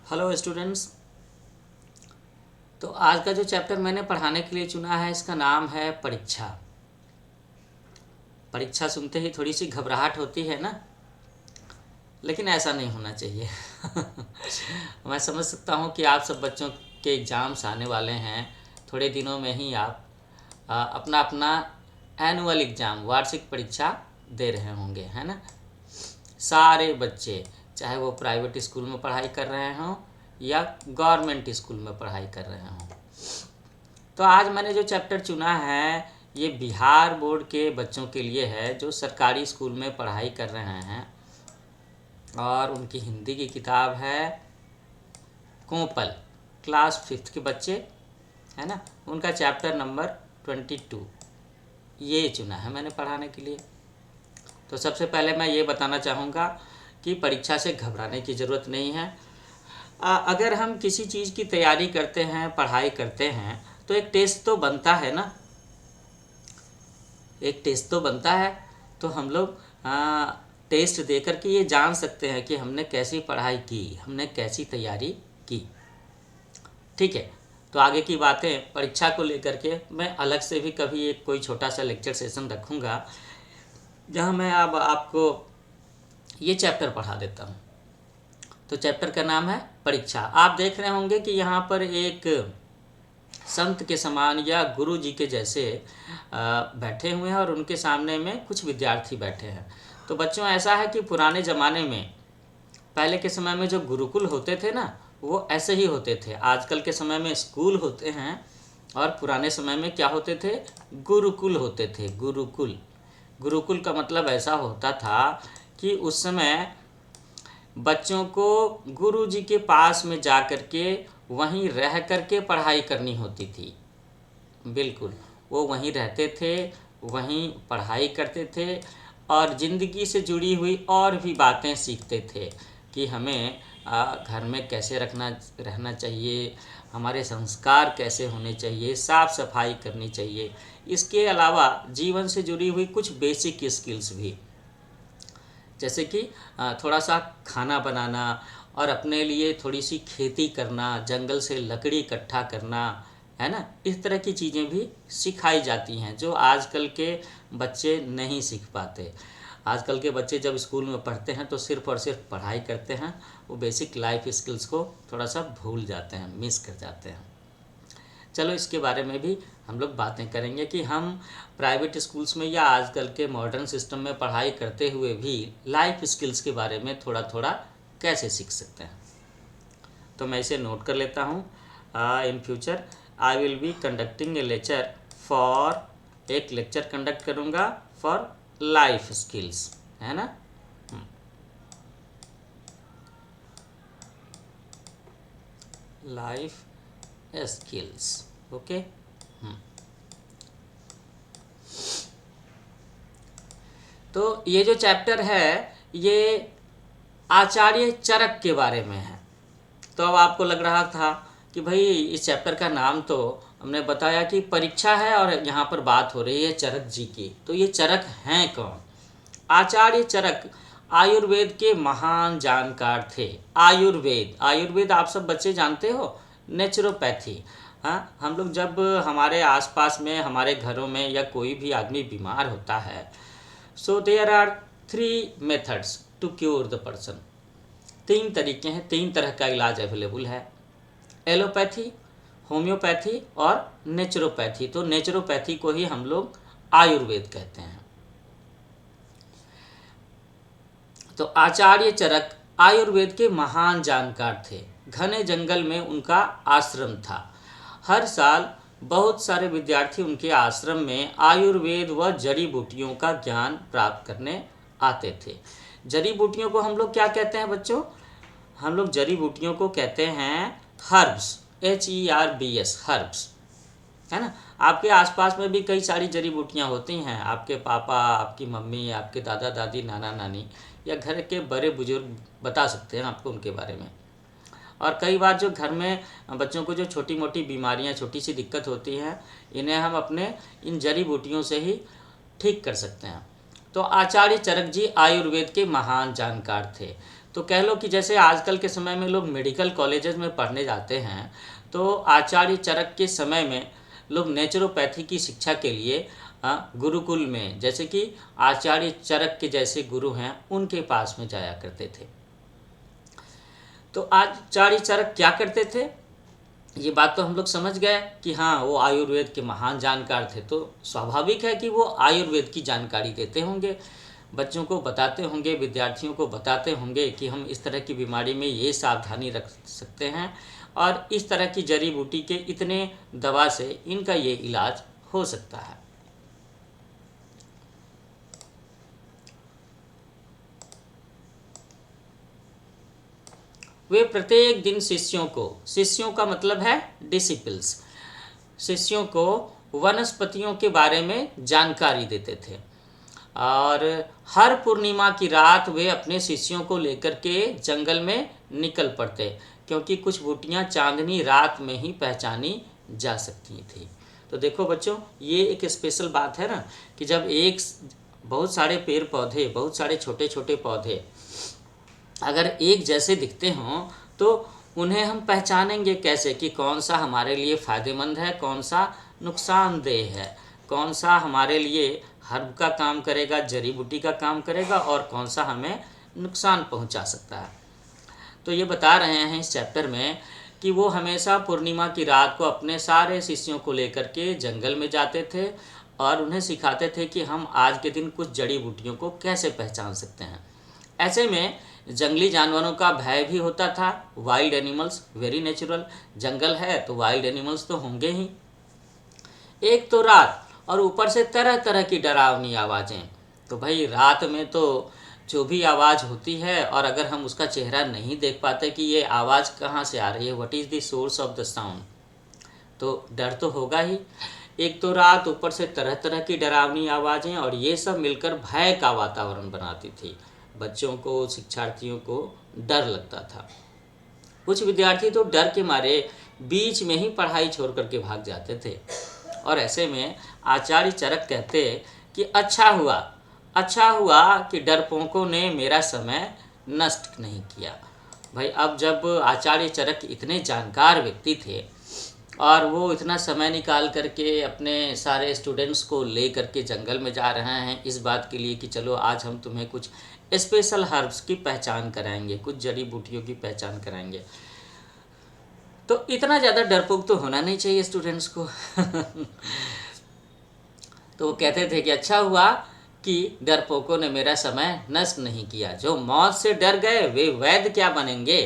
Hello students. तो आज का जो चैप्टर मैंने पढ़ाने के लिए चुना है इसका नाम है परीक्षा। परीक्षा सुनते ही थोड़ी सी घबराहट होती है ना, लेकिन ऐसा नहीं होना चाहिए। मैं समझ सकता हूँ कि आप सब बच्चों के एग्ज़ाम्स आने वाले हैं। थोड़े दिनों में ही आप अपना अपना एनुअल एग्ज़ाम वार्षिक परीक्षा दे रहे होंगे, है ना। सारे बच्चे, चाहे वो प्राइवेट स्कूल में पढ़ाई कर रहे हों या गवर्नमेंट स्कूल में पढ़ाई कर रहे हों। तो आज मैंने जो चैप्टर चुना है ये बिहार बोर्ड के बच्चों के लिए है जो सरकारी स्कूल में पढ़ाई कर रहे हैं, और उनकी हिंदी की किताब है कोंपल। क्लास 5th के बच्चे, है ना, उनका चैप्टर नंबर 22 ये चुना है मैंने पढ़ाने के लिए। तो सबसे पहले मैं ये बताना चाहूँगा कि परीक्षा से घबराने की ज़रूरत नहीं है। अगर हम किसी चीज़ की तैयारी करते हैं, पढ़ाई करते हैं, तो एक टेस्ट तो बनता है ना, एक टेस्ट तो बनता है। तो हम लोग टेस्ट दे कर के ये जान सकते हैं कि हमने कैसी पढ़ाई की, हमने कैसी तैयारी की। ठीक है, तो आगे की बातें परीक्षा को लेकर के मैं अलग से भी कभी एक कोई छोटा सा लेक्चर सेशन रखूँगा जहाँ मैं अब आपको ये चैप्टर पढ़ा देता हूँ। तो चैप्टर का नाम है परीक्षा। आप देख रहे होंगे कि यहाँ पर एक संत के समान या गुरु जी के जैसे बैठे हुए हैं और उनके सामने में कुछ विद्यार्थी बैठे हैं। तो बच्चों, ऐसा है कि पुराने ज़माने में, पहले के समय में जो गुरुकुल होते थे ना, वो ऐसे ही होते थे। आजकल के समय में स्कूल होते हैं, और पुराने समय में क्या होते थे? गुरुकुल होते थे। गुरुकुल, गुरुकुल का मतलब ऐसा होता था कि उस समय बच्चों को गुरु जी के पास में जा कर के वहीं रह कर के पढ़ाई करनी होती थी। बिल्कुल, वो वहीं रहते थे, वहीं पढ़ाई करते थे, और ज़िंदगी से जुड़ी हुई और भी बातें सीखते थे कि हमें घर में कैसे रहना चाहिए, हमारे संस्कार कैसे होने चाहिए, साफ़ सफाई करनी चाहिए। इसके अलावा जीवन से जुड़ी हुई कुछ बेसिक स्किल्स भी, जैसे कि थोड़ा सा खाना बनाना और अपने लिए थोड़ी सी खेती करना, जंगल से लकड़ी इकट्ठा करना, है ना। इस तरह की चीज़ें भी सिखाई जाती हैं जो आजकल के बच्चे नहीं सीख पाते। आजकल के बच्चे जब स्कूल में पढ़ते हैं तो सिर्फ़ और सिर्फ पढ़ाई करते हैं, वो बेसिक लाइफ स्किल्स को थोड़ा सा भूल जाते हैं, मिस कर जाते हैं। चलो, इसके बारे में भी हम लोग बातें करेंगे कि हम प्राइवेट स्कूल्स में या आजकल के मॉडर्न सिस्टम में पढ़ाई करते हुए भी लाइफ स्किल्स के बारे में थोड़ा थोड़ा कैसे सीख सकते हैं। तो मैं इसे नोट कर लेता हूँ। In future I will be conducting A lecture for, एक लेक्चर कंडक्ट करूँगा फॉर लाइफ स्किल्स, है ना। Life skills, okay. तो ये जो चैप्टर है ये आचार्य चरक के बारे में है। तो अब आपको लग रहा था कि भाई इस चैप्टर का नाम तो हमने बताया कि परीक्षा है और यहाँ पर बात हो रही है चरक जी की, तो ये चरक हैं कौन? आचार्य चरक आयुर्वेद के महान जानकार थे। आयुर्वेद, आयुर्वेद आप सब बच्चे जानते हो, नेचुरोपैथी। हाँ, हम लोग जब हमारे आसपास में, हमारे घरों में या कोई भी आदमी बीमार होता है, so there are 3 methods to cure the person. 3 तरीके हैं, 3 तरह का इलाज अवेलेबल है, एलोपैथी, होम्योपैथी और नेचुरोपैथी। तो नेचुरोपैथी को ही हम लोग आयुर्वेद कहते हैं। तो आचार्य चरक आयुर्वेद के महान जानकार थे। घने जंगल में उनका आश्रम था। हर साल बहुत सारे विद्यार्थी उनके आश्रम में आयुर्वेद व जड़ी बूटियों का ज्ञान प्राप्त करने आते थे। जड़ी बूटियों को हम लोग क्या कहते हैं बच्चों? हम लोग जड़ी बूटियों को कहते हैं हर्ब्स, HERBS, हर्ब्स, है ना। आपके आसपास में भी कई सारी जड़ी बूटियाँ होती हैं। आपके पापा, आपकी मम्मी, आपके दादा दादी, नाना नानी या घर के बड़े बुजुर्ग बता सकते हैं आपको उनके बारे में। और कई बार जो घर में बच्चों को जो छोटी मोटी बीमारियां, छोटी सी दिक्कत होती हैं, इन्हें हम अपने इन जड़ी बूटियों से ही ठीक कर सकते हैं। तो आचार्य चरक जी आयुर्वेद के महान जानकार थे। तो कह लो कि जैसे आजकल के समय में लोग मेडिकल कॉलेजेस में पढ़ने जाते हैं, तो आचार्य चरक के समय में लोग नेचुरोपैथी की शिक्षा के लिए गुरुकुल में, जैसे कि आचार्य चरक के जैसे गुरु हैं उनके पास में जाया करते थे। तो आचार्य चरक क्या करते थे, ये बात तो हम लोग समझ गए कि हाँ वो आयुर्वेद के महान जानकार थे, तो स्वाभाविक है कि वो आयुर्वेद की जानकारी देते होंगे, बच्चों को बताते होंगे, विद्यार्थियों को बताते होंगे कि हम इस तरह की बीमारी में ये सावधानी रख सकते हैं और इस तरह की जड़ी बूटी के इतने दवा से इनका ये इलाज हो सकता है। वे प्रत्येक दिन शिष्यों का मतलब है डिसिपल्स, शिष्यों को वनस्पतियों के बारे में जानकारी देते थे और हर पूर्णिमा की रात वे अपने शिष्यों को लेकर के जंगल में निकल पड़ते, क्योंकि कुछ बूटियां चांदनी रात में ही पहचानी जा सकती थी। तो देखो बच्चों, ये एक स्पेशल बात है ना कि जब बहुत सारे पेड़ पौधे, बहुत सारे छोटे छोटे पौधे अगर एक जैसे दिखते हों तो उन्हें हम पहचानेंगे कैसे कि कौन सा हमारे लिए फ़ायदेमंद है, कौन सा नुकसानदेह है, कौन सा हमारे लिए हर्ब का काम करेगा, जड़ी बूटी का काम करेगा और कौन सा हमें नुकसान पहुंचा सकता है। तो ये बता रहे हैं इस चैप्टर में कि वो हमेशा पूर्णिमा की रात को अपने सारे शिष्यों को लेकर के जंगल में जाते थे और उन्हें सिखाते थे कि हम आज के दिन कुछ जड़ी बूटियों को कैसे पहचान सकते हैं। ऐसे में जंगली जानवरों का भय भी होता था, वाइल्ड एनिमल्स, वेरी नेचुरल, जंगल है तो वाइल्ड एनिमल्स तो होंगे ही। एक तो रात और ऊपर से तरह तरह की डरावनी आवाज़ें। तो भाई रात में तो जो भी आवाज़ होती है और अगर हम उसका चेहरा नहीं देख पाते कि ये आवाज़ कहाँ से आ रही है, what is the source of the sound, तो डर तो होगा ही। एक तो रात, ऊपर से तरह तरह की डरावनी आवाज़ें और ये सब मिलकर भय का वातावरण बनाती थी। बच्चों को, शिक्षार्थियों को डर लगता था। कुछ विद्यार्थी तो डर के मारे बीच में ही पढ़ाई छोड़ करके भाग जाते थे और ऐसे में आचार्य चरक कहते कि अच्छा हुआ कि डरपोकों ने मेरा समय नष्ट नहीं किया। भाई अब जब आचार्य चरक इतने जानकार व्यक्ति थे और वो इतना समय निकाल करके अपने सारे स्टूडेंट्स को ले करके जंगल में जा रहे हैं इस बात के लिए कि चलो आज हम तुम्हें कुछ स्पेशल हर्ब्स की पहचान कराएंगे, कुछ जड़ी बूटियों की पहचान कराएंगे, तो इतना ज़्यादा डरपोक तो होना नहीं चाहिए स्टूडेंट्स को। तो वो कहते थे कि अच्छा हुआ कि डरपोकों ने मेरा समय नष्ट नहीं किया। जो मौत से डर गए वे वैद्य क्या बनेंगे।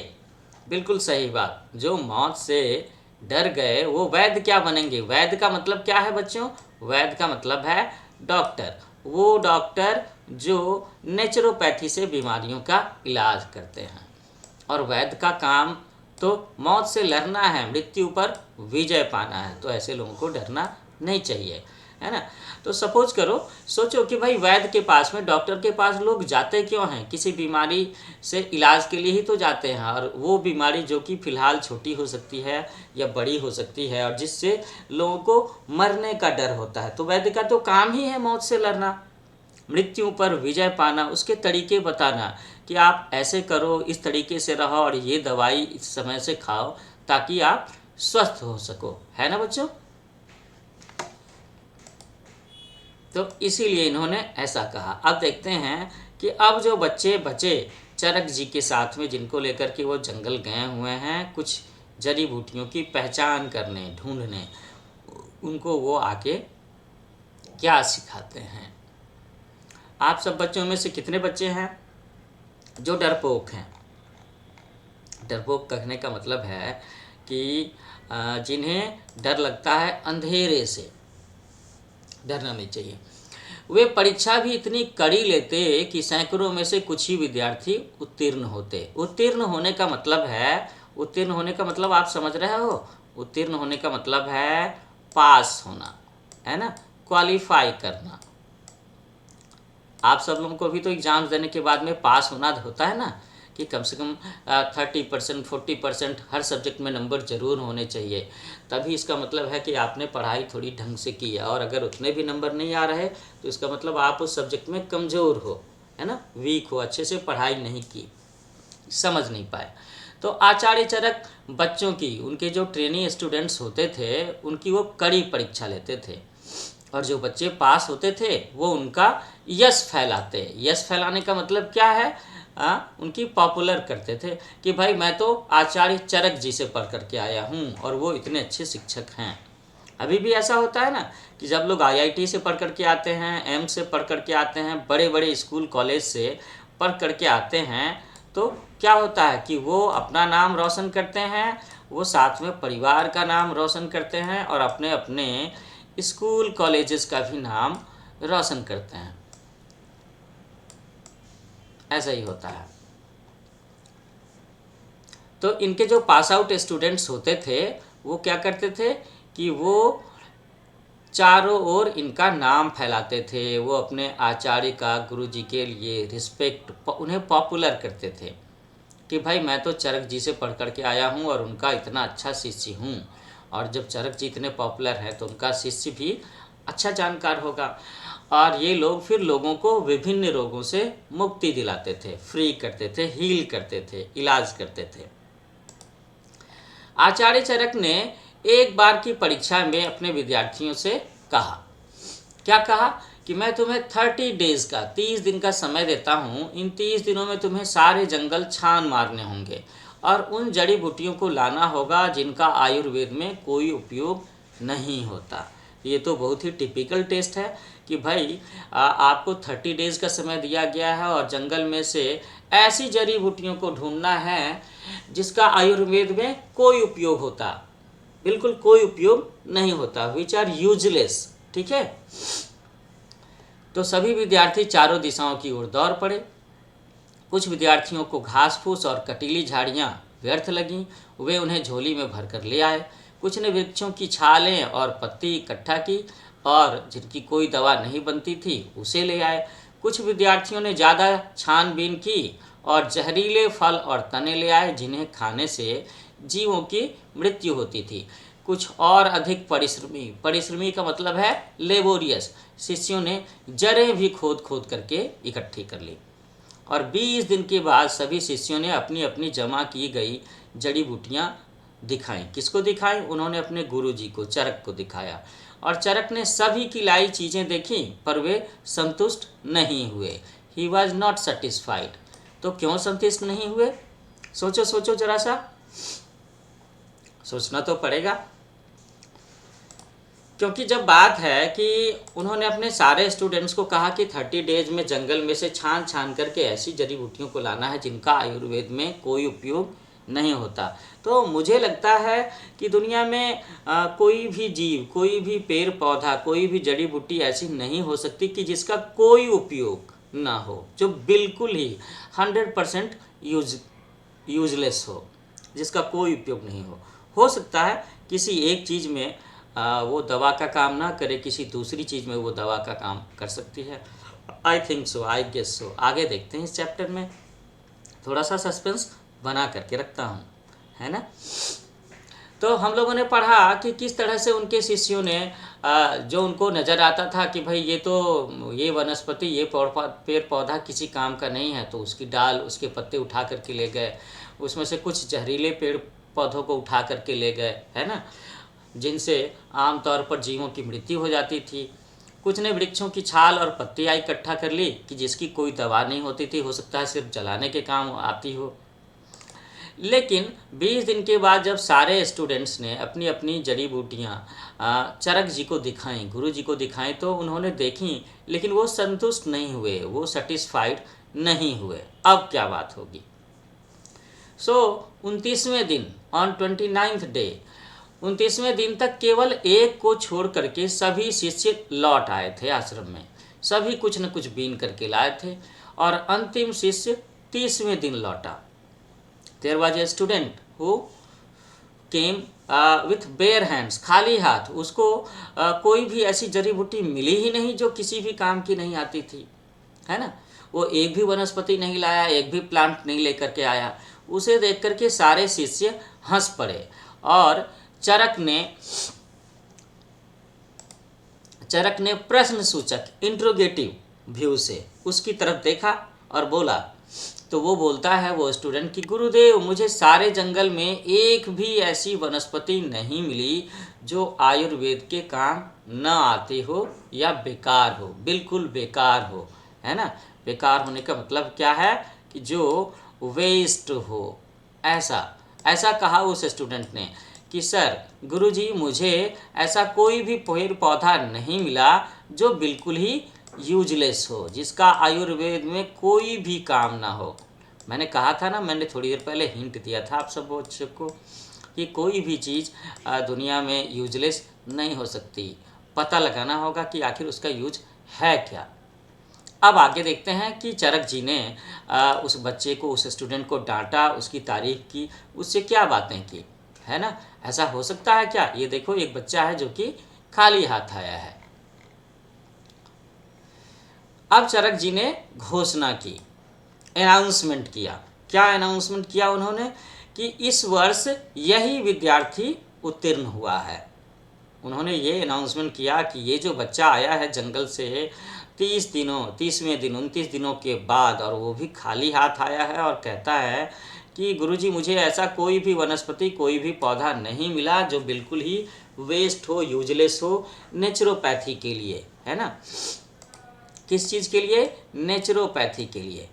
बिल्कुल सही बात, जो मौत से डर गए वो वैद्य क्या बनेंगे। वैद्य का मतलब क्या है बच्चों, वैद्य का मतलब है डॉक्टर, वो डॉक्टर जो नेचुरोपैथी से बीमारियों का इलाज करते हैं। और वैद्य का काम तो मौत से लड़ना है, मृत्यु पर विजय पाना है, तो ऐसे लोगों को डरना नहीं चाहिए, है ना। तो सपोज करो, सोचो कि भाई वैद्य के पास में, डॉक्टर के पास लोग जाते क्यों हैं, किसी बीमारी से इलाज के लिए ही तो जाते हैं, और वो बीमारी जो कि फ़िलहाल छोटी हो सकती है या बड़ी हो सकती है और जिससे लोगों को मरने का डर होता है। तो वैद्य का तो काम ही है मौत से लड़ना, मृत्यु पर विजय पाना, उसके तरीके बताना कि आप ऐसे करो, इस तरीके से रहो और ये दवाई इस समय से खाओ ताकि आप स्वस्थ हो सको, है ना बच्चों। तो इसीलिए इन्होंने ऐसा कहा। अब देखते हैं कि अब जो बच्चे बचे चरक जी के साथ में, जिनको लेकर के वो जंगल गए हुए हैं कुछ जड़ी बूटियों की पहचान करने, ढूंढने, उनको वो आके क्या सिखाते हैं। आप सब बच्चों में से कितने बच्चे हैं जो डरपोक हैं। डरपोक कहने का मतलब है कि जिन्हें डर लगता है अंधेरे से, डरना नहीं चाहिए। वे परीक्षा भी इतनी कड़ी लेते कि सैकड़ों में से कुछ ही विद्यार्थी उत्तीर्ण होते। उत्तीर्ण होने का मतलब है, उत्तीर्ण होने का मतलब आप समझ रहे हो, उत्तीर्ण होने का मतलब है पास होना, है ना, क्वालिफाई करना। आप सब लोगों को भी तो एग्ज़ाम्स देने के बाद में पास होना होता है ना, कि कम से कम 30% 40% हर सब्जेक्ट में नंबर ज़रूर होने चाहिए, तभी इसका मतलब है कि आपने पढ़ाई थोड़ी ढंग से की है। और अगर उतने भी नंबर नहीं आ रहे तो इसका मतलब आप उस सब्जेक्ट में कमज़ोर हो, है ना, वीक हो, अच्छे से पढ़ाई नहीं की। समझ नहीं पाए। तो आचार्य चरक बच्चों की, उनके जो ट्रेनी स्टूडेंट्स होते थे उनकी वो कड़ी परीक्षा लेते थे, और जो बच्चे पास होते थे वो उनका यश फैलाते। यश फैलाने का मतलब क्या है? उनकी पॉपुलर करते थे कि भाई मैं तो आचार्य चरक जी से पढ़ करके आया हूँ और वो इतने अच्छे शिक्षक हैं। अभी भी ऐसा होता है ना कि जब लोग आईआईटी से पढ़ करके आते हैं, एम्स से पढ़ करके आते हैं, बड़े बड़े स्कूल कॉलेज से पढ़ करके आते हैं, तो क्या होता है कि वो अपना नाम रोशन करते हैं, वो साथ में परिवार का नाम रोशन करते हैं और अपने अपने स्कूल कॉलेजेस का भी नाम रोशन करते हैं। ऐसा ही होता है। तो इनके जो पास आउट स्टूडेंट्स होते थे वो क्या करते थे कि वो चारों ओर इनका नाम फैलाते थे। वो अपने आचार्य का, गुरु जी के लिए रिस्पेक्ट, उन्हें पॉपुलर करते थे कि भाई मैं तो चरक जी से पढ़ कर के आया हूँ और उनका इतना अच्छा शिष्य हूँ। और जब चरक जी इतने पॉपुलर हैं तो उनका शिष्य भी अच्छा जानकार होगा। और ये लोग फिर लोगों को विभिन्न रोगों से मुक्ति दिलाते थे, फ्री करते थे, हील करते थे, इलाज करते थे। आचार्य चरक ने एक बार की परीक्षा में अपने विद्यार्थियों से कहा, क्या कहा कि मैं तुम्हें 30 डेज का, 30 दिन का समय देता हूँ। इन 30 दिनों में तुम्हें सारे जंगल छान मारने होंगे और उन जड़ी बूटियों को लाना होगा जिनका आयुर्वेद में कोई उपयोग नहीं होता। ये तो बहुत ही टिपिकल टेस्ट है कि भाई आपको 30 डेज का समय दिया गया है और जंगल में से ऐसी जड़ी बूटियों को ढूंढना है जिसका आयुर्वेद में कोई उपयोग होता, बिल्कुल कोई उपयोग नहीं होता, विच आर यूजलेस। ठीक है। तो सभी विद्यार्थी चारों दिशाओं की ओर दौड़ पड़े। कुछ विद्यार्थियों को घास फूस और कटीली झाड़ियाँ व्यर्थ लगीं, वे उन्हें झोली में भरकर ले आए। कुछ ने वृक्षों की छालें और पत्ती इकट्ठा की और जिनकी कोई दवा नहीं बनती थी उसे ले आए। कुछ विद्यार्थियों ने ज़्यादा छानबीन की और जहरीले फल और तने ले आए जिन्हें खाने से जीवों की मृत्यु होती थी। कुछ और अधिक परिश्रमी, परिश्रमी का मतलब है लेबोरियस, शिष्यों ने जड़ें भी खोद खोद करके इकट्ठी कर ली। और 20 दिन के बाद सभी शिष्यों ने अपनी अपनी जमा की गई जड़ी बूटियाँ दिखाई। किसको दिखाई? उन्होंने अपने गुरुजी को, चरक को दिखाया। और चरक ने सभी की लाई चीज़ें देखी पर वे संतुष्ट नहीं हुए। He was not satisfied. तो क्यों संतुष्ट नहीं हुए? सोचो सोचो जरा सा, सोचना तो पड़ेगा। क्योंकि जब बात है कि उन्होंने अपने सारे स्टूडेंट्स को कहा कि 30 डेज में जंगल में से छान छान करके ऐसी जड़ी बूटियों को लाना है जिनका आयुर्वेद में कोई उपयोग नहीं होता, तो मुझे लगता है कि दुनिया में कोई भी जीव, कोई भी पेड़ पौधा, कोई भी जड़ी बूटी ऐसी नहीं हो सकती कि जिसका कोई उपयोग ना हो, जो बिल्कुल ही 100% यूजलेस हो, जिसका कोई उपयोग नहीं हो सकता है किसी एक चीज़ में वो दवा का काम ना करे, किसी दूसरी चीज़ में वो दवा का काम कर सकती है। I think so, I guess so. आगे देखते हैं इस चैप्टर में, थोड़ा सा सस्पेंस बना करके रखता हूँ, है ना। तो हम लोगों ने पढ़ा कि किस तरह से उनके शिष्यों ने जो उनको नज़र आता था कि भाई ये वनस्पति, ये पेड़ पौधा किसी काम का नहीं है, तो उसकी डाल, उसके पत्ते उठा करके ले गए। उसमें से कुछ जहरीले पेड़ पौधों को उठा करके ले गए, है ना, जिनसे आमतौर पर जीवों की मृत्यु हो जाती थी। कुछ ने वृक्षों की छाल और पत्तियाँ इकट्ठा कर ली कि जिसकी कोई दवा नहीं होती थी, हो सकता है सिर्फ जलाने के काम आती हो। लेकिन 20 दिन के बाद जब सारे स्टूडेंट्स ने अपनी अपनी जड़ी बूटियाँ चरक जी को दिखाईं, गुरु जी को दिखाईं, तो उन्होंने देखी लेकिन वो संतुष्ट नहीं हुए, वो सेटिस्फाइड नहीं हुए। अब क्या बात होगी? 29वें दिन, ऑन 29th डे, 29वें दिन तक केवल एक को छोड़ करके सभी शिष्य लौट आए थे आश्रम में। सभी कुछ न कुछ बीन करके लाए थे और अंतिम शिष्य 30वें दिन लौटा। There was a student who came with bare hands, खाली हाथ। उसको कोई भी ऐसी जड़ी बूटी मिली ही नहीं जो किसी भी काम की नहीं आती थी, है ना। वो एक भी वनस्पति नहीं लाया, एक भी प्लांट नहीं लेकर के आया। उसे देख करके सारे शिष्य हंस पड़े और चरक ने प्रश्न सूचक इंट्रोगेटिव व्यू से उसकी तरफ देखा और बोला, तो वो बोलता है वो स्टूडेंट कि गुरुदेव, मुझे सारे जंगल में एक भी ऐसी वनस्पति नहीं मिली जो आयुर्वेद के काम न आती हो या बेकार हो, बिल्कुल बेकार हो, है ना। बेकार होने का मतलब क्या है कि जो वेस्ट हो, ऐसा ऐसा कहा उस स्टूडेंट ने कि सर गुरुजी, मुझे ऐसा कोई भी पेड़ पौधा नहीं मिला जो बिल्कुल ही यूजलेस हो, जिसका आयुर्वेद में कोई भी काम ना हो। मैंने कहा था ना, मैंने थोड़ी देर पहले हिंट दिया था आप सब बच्चों को कि कोई भी चीज़ दुनिया में यूजलेस नहीं हो सकती। पता लगाना होगा कि आखिर उसका यूज है क्या। अब आगे देखते हैं कि चरक जी ने उस बच्चे को, उस स्टूडेंट को डांटा, उसकी तारीफ की, उससे क्या बातें की, है ना। ऐसा हो सकता है क्या? ये देखो, एक बच्चा है जो कि खाली हाथ आया है। अब चरक जी ने घोषणा की, अनाउंसमेंट किया। क्या अनाउंसमेंट किया उन्होंने? कि इस वर्ष यही विद्यार्थी उत्तीर्ण हुआ है। उन्होंने ये अनाउंसमेंट किया कि ये जो बच्चा आया है जंगल से 30वें दिन 29 दिनों के बाद, और वो भी खाली हाथ आया है और कहता है कि गुरुजी, मुझे ऐसा कोई भी वनस्पति, कोई भी पौधा नहीं मिला जो बिल्कुल ही वेस्ट हो, यूजलेस हो, नेचुरोपैथी के लिए, है ना। किस चीज़ के लिए? नेचुरोपैथी के लिए।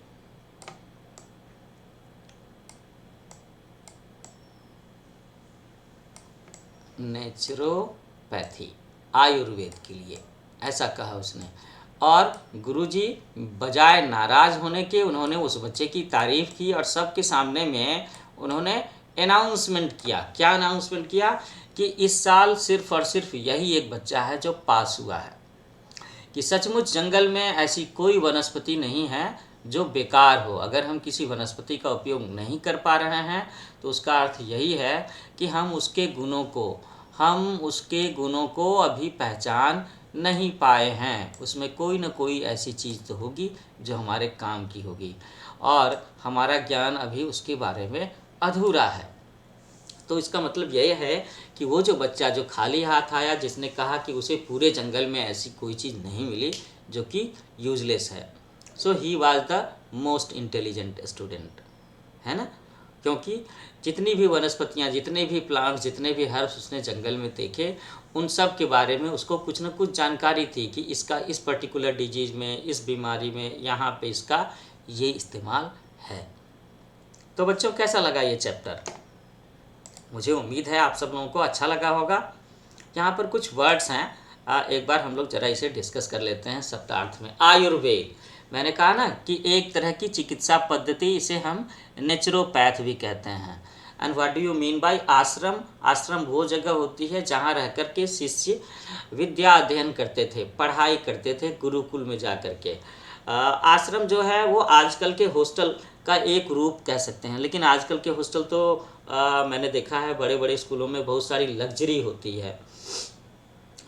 नेचुरोपैथी, आयुर्वेद के लिए, ऐसा कहा उसने। और गुरुजी बजाय नाराज़ होने के, उन्होंने उस बच्चे की तारीफ़ की और सबके सामने में उन्होंने अनाउंसमेंट किया। क्या अनाउंसमेंट किया? कि इस साल सिर्फ़ और सिर्फ यही एक बच्चा है जो पास हुआ है, कि सचमुच जंगल में ऐसी कोई वनस्पति नहीं है जो बेकार हो। अगर हम किसी वनस्पति का उपयोग नहीं कर पा रहे हैं तो उसका अर्थ यही है कि हम उसके गुणों को अभी पहचान नहीं पाए हैं। उसमें कोई ना कोई ऐसी चीज़ तो होगी जो हमारे काम की होगी, और हमारा ज्ञान अभी उसके बारे में अधूरा है। तो इसका मतलब यह है कि वो जो बच्चा जो खाली हाथ आया, जिसने कहा कि उसे पूरे जंगल में ऐसी कोई चीज़ नहीं मिली जो कि यूजलेस है, so he was the most intelligent student, है ना। क्योंकि जितनी भी वनस्पतियाँ, जितने भी प्लांट्स, जितने भी हर्ब्स उसने जंगल में देखे, उन सब के बारे में उसको कुछ ना कुछ जानकारी थी कि इसका इस पर्टिकुलर डिजीज़ में, इस बीमारी में, यहाँ पे इसका ये इस्तेमाल है। तो बच्चों, कैसा लगा ये चैप्टर? मुझे उम्मीद है आप सब लोगों को अच्छा लगा होगा। यहाँ पर कुछ वर्ड्स हैं, एक बार हम लोग ज़रा इसे डिस्कस कर लेते हैं शब्दार्थ में। आयुर्वेद, मैंने कहा ना कि एक तरह की चिकित्सा पद्धति, इसे हम नेचुरोपैथ भी कहते हैं। And what do you mean by आश्रम? आश्रम वो जगह होती है जहाँ रह कर के शिष्य विद्या अध्ययन करते थे, पढ़ाई करते थे, गुरुकुल में जा कर के। आश्रम जो है वो आजकल के हॉस्टल का एक रूप कह सकते हैं। लेकिन आजकल के हॉस्टल तो मैंने देखा है बड़े बड़े स्कूलों में बहुत सारी लग्जरी होती है,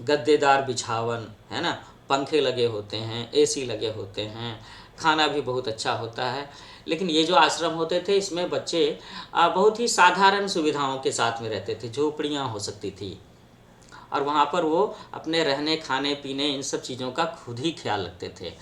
गद्देदार बिछावन, है ना, पंखे लगे होते हैं, एसी लगे होते हैं, खाना भी बहुत अच्छा होता है। लेकिन ये जो आश्रम होते थे, इसमें बच्चे बहुत ही साधारण सुविधाओं के साथ में रहते थे, झोपड़ियाँ हो सकती थी, और वहाँ पर वो अपने रहने, खाने पीने, इन सब चीज़ों का खुद ही ख्याल रखते थे।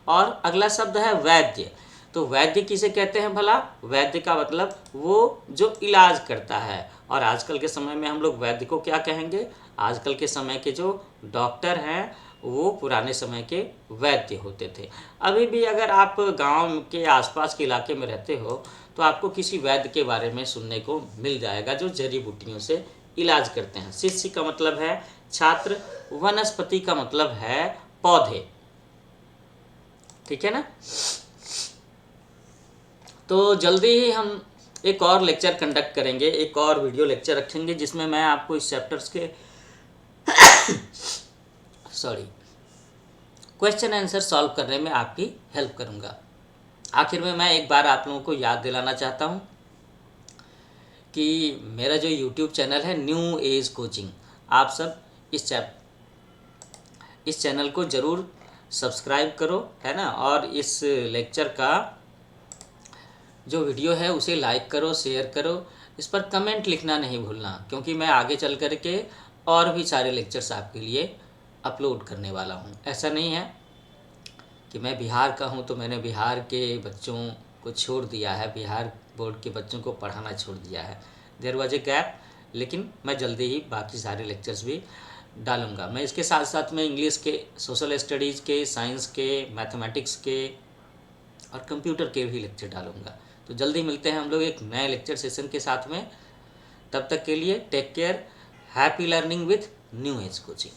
और अगला शब्द है वैद्य। तो वैद्य किसे कहते हैं भला? वैद्य का मतलब वो जो इलाज करता है। और आजकल के समय में हम लोग वैद्य को क्या कहेंगे? आजकल के समय के जो डॉक्टर हैं वो पुराने समय के वैद्य होते थे। अभी भी अगर आप गांव के आसपास के इलाके में रहते हो तो आपको किसी वैद्य के बारे में सुनने को मिल जाएगा जो जड़ी बूटियों से इलाज करते हैं। शिष्य का मतलब है छात्र, वनस्पति का मतलब है पौधे, ठीक है ना। तो जल्दी ही हम एक और लेक्चर कंडक्ट करेंगे, एक और वीडियो लेक्चर रखेंगे जिसमें मैं आपको इस चैप्टर्स के क्वेश्चन आंसर सॉल्व करने में आपकी हेल्प करूंगा। आखिर में मैं एक बार आप लोगों को याद दिलाना चाहता हूं कि मेरा जो यूट्यूब चैनल है न्यू एज कोचिंग, आप सब इस चैनल को ज़रूर सब्सक्राइब करो, है ना। और इस लेक्चर का जो वीडियो है उसे लाइक करो, शेयर करो, इस पर कमेंट लिखना नहीं भूलना, क्योंकि मैं आगे चल कर के और भी सारे लेक्चर्स आपके लिए अपलोड करने वाला हूँ। ऐसा नहीं है कि मैं बिहार का हूँ तो मैंने बिहार के बच्चों को छोड़ दिया है, बिहार बोर्ड के बच्चों को पढ़ाना छोड़ दिया है। देयर वॉज ए गैप, लेकिन मैं जल्दी ही बाकी सारे लेक्चर्स भी डालूंगा। मैं इसके साथ साथ में इंग्लिश के, सोशल स्टडीज़ के, साइंस के, मैथमेटिक्स के और कंप्यूटर के भी लेक्चर डालूंगा। तो जल्दी मिलते हैं हम लोग एक नए लेक्चर सेशन के साथ में। तब तक के लिए take care, happy learning with New Age coaching.